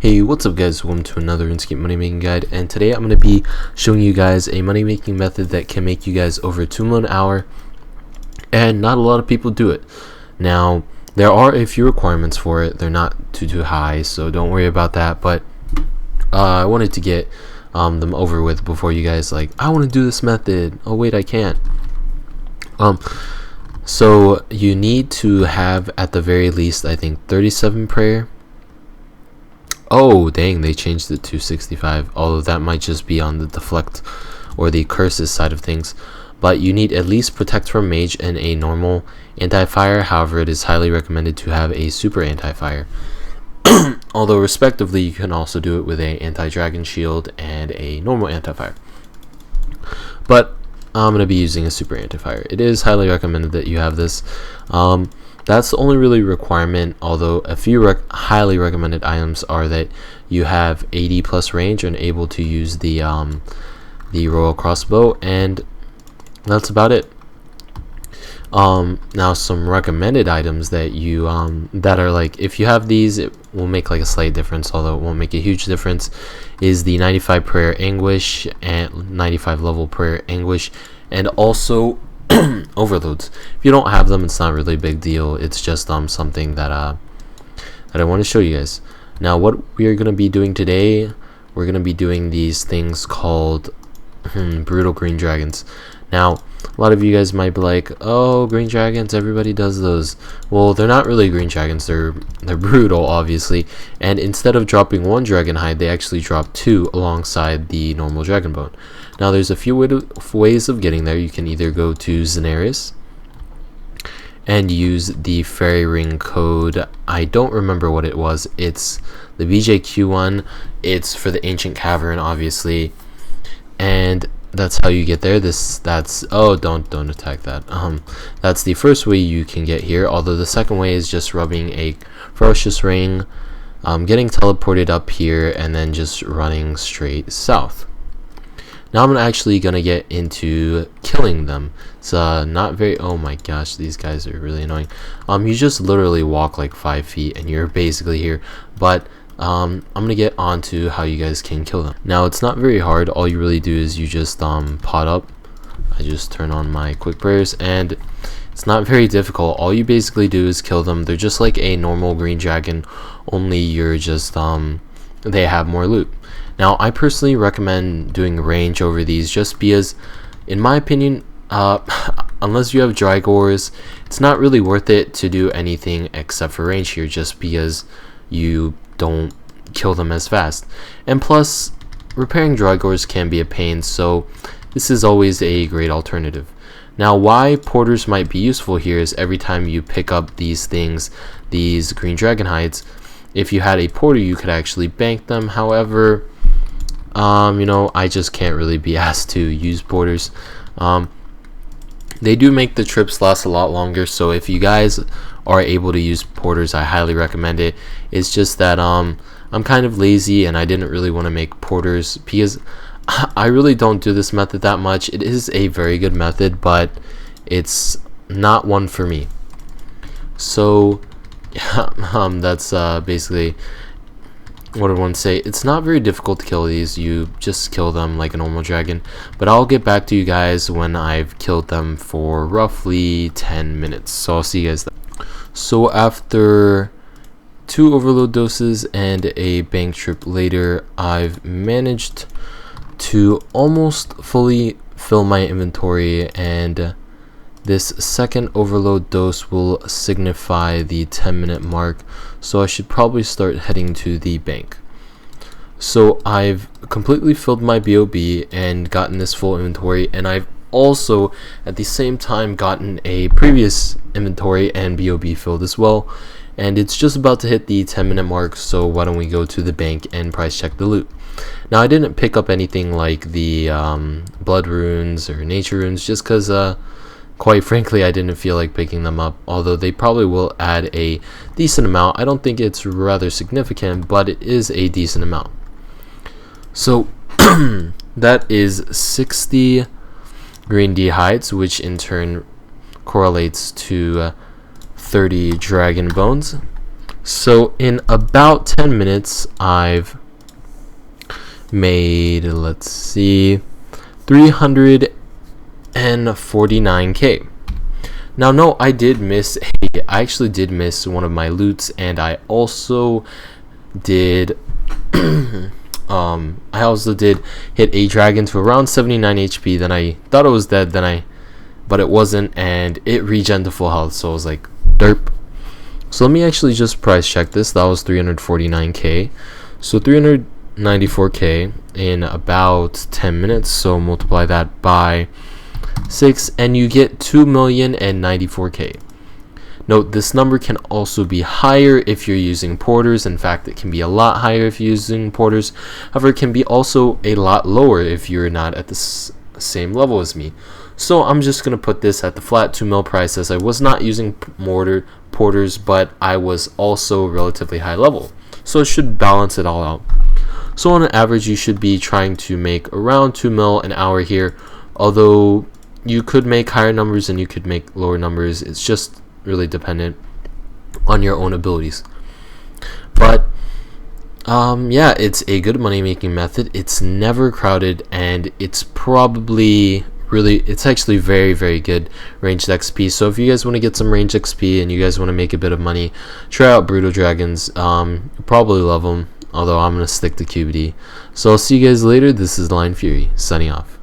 Hey, what's up guys, welcome to another Runescape Money Making guide, and today I'm going to be showing you guys a money making method that can make you guys over 2 million an hour, and not a lot of people do it. Now, there are a few requirements for it. They're not too high, so don't worry about that, but I wanted to get them over with before you guys like, I want to do this method, oh wait, I can't. So you need to have at the very least, I think, 37 prayer. Oh dang, they changed it to 65, although that might just be on the deflect or the curses side of things. But you need at least protect from mage and a normal anti-fire. However, it is highly recommended to have a super anti-fire. Although respectively, you can also do it with a anti-dragon shield and a normal anti-fire. But I'm going to be using a super anti-fire. It is highly recommended that you have this. That's the only really requirement, although a few highly recommended items are that you have 80 plus range and able to use the royal crossbow, and that's about it. Now some recommended items that you that are like, if you have these, it will make like a slight difference, although it won't make a huge difference, is the 95 prayer anguish and 95 level prayer anguish, and also overloads. If you don't have them, it's not really a big deal. It's just something that I want to show you guys. Now what we are going to be doing today, we're going to be doing these things called brutal green dragons. Now a lot of you guys might be like, oh, green dragons, everybody does those. Well, they're not really green dragons, they're brutal, obviously, and instead of dropping 1 dragon hide, they actually drop 2 alongside the normal dragon bone. Now there's a few ways of getting there. You can either go to Xenaris and use the fairy ring code. I don't remember what it was. It's the BJQ one. It's for the ancient cavern, obviously, and that's how you get there. Oh, don't attack that. That's the first way you can get here, although the second way is just rubbing a ferocious ring, getting teleported up here, and then just running straight south. Now I'm actually gonna get into killing them. It's not very, oh my gosh, these guys are really annoying. You just literally walk like 5 feet and you're basically here, but I'm gonna get on to how you guys can kill them. Now it's not very hard. All you really do is you just pot up. I just turn on my quick prayers, and it's not very difficult. All you basically do is kill them. They're just like a normal green dragon, only you're just they have more loot. Now I personally recommend doing range over these, just because in my opinion, unless you have Drygores, it's not really worth it to do anything except for range here, just because you don't kill them as fast, and plus repairing Drygores can be a pain, so this is always a great alternative. Now why porters might be useful here is every time you pick up these things, these green dragon hides, if you had a porter you could actually bank them. However, you know, I just can't really be asked to use porters. They do make the trips last a lot longer, so if you guys are able to use porters, I highly recommend it. It's just that I'm kind of lazy and I didn't really want to make porters because I really don't do this method that much. It is a very good method, but it's not one for me. So yeah, that's basically what I want to say. It's not very difficult to kill these. You just kill them like a normal dragon, but I'll get back to you guys when I've killed them for roughly 10 minutes. So I'll see you guys then. So after 2 overload doses and a bank trip later, I've managed to almost fully fill my inventory, and this second overload dose will signify the 10-minute mark, so I should probably start heading to the bank. So I've completely filled my BOB and gotten this full inventory, and I've also at the same time gotten a previous inventory and BOB filled as well, and it's just about to hit the 10-minute mark, so why don't we go to the bank and price check the loot. Now I didn't pick up anything like the blood runes or nature runes, just because quite frankly, I didn't feel like picking them up, although they probably will add a decent amount. I don't think it's rather significant, but it is a decent amount. So that is 60 green D hides, which in turn correlates to 30 dragon bones. So in about 10 minutes, I've made, let's see, 349k. Now, no, I actually did miss one of my loots, and I also did I also did hit a dragon to around 79 HP. Then I thought it was dead, but it wasn't, and it regened to full health, so I was like, derp. So let me actually just price check this. That was 349k. So 394k in about 10 minutes. So multiply that by 6 and you get 2,094k. Note, this number can also be higher if you're using porters. In fact, it can be a lot higher if you're using porters. However, it can be also a lot lower if you're not at the same level as me. So I'm just going to put this at the flat 2 mil price, as I was not using porters, but I was also relatively high level. So it should balance it all out. So on an average, you should be trying to make around 2 mil an hour here. Although you could make higher numbers and you could make lower numbers. It's just really dependent on your own abilities. But yeah, it's a good money making method. It's never crowded, and it's actually very, very good ranged XP. So if you guys want to get some ranged XP and you guys want to make a bit of money, try out Brutal Dragons. You'll probably love them, although I'm going to stick to QBD. So I'll see you guys later. This is LinedFury signing off.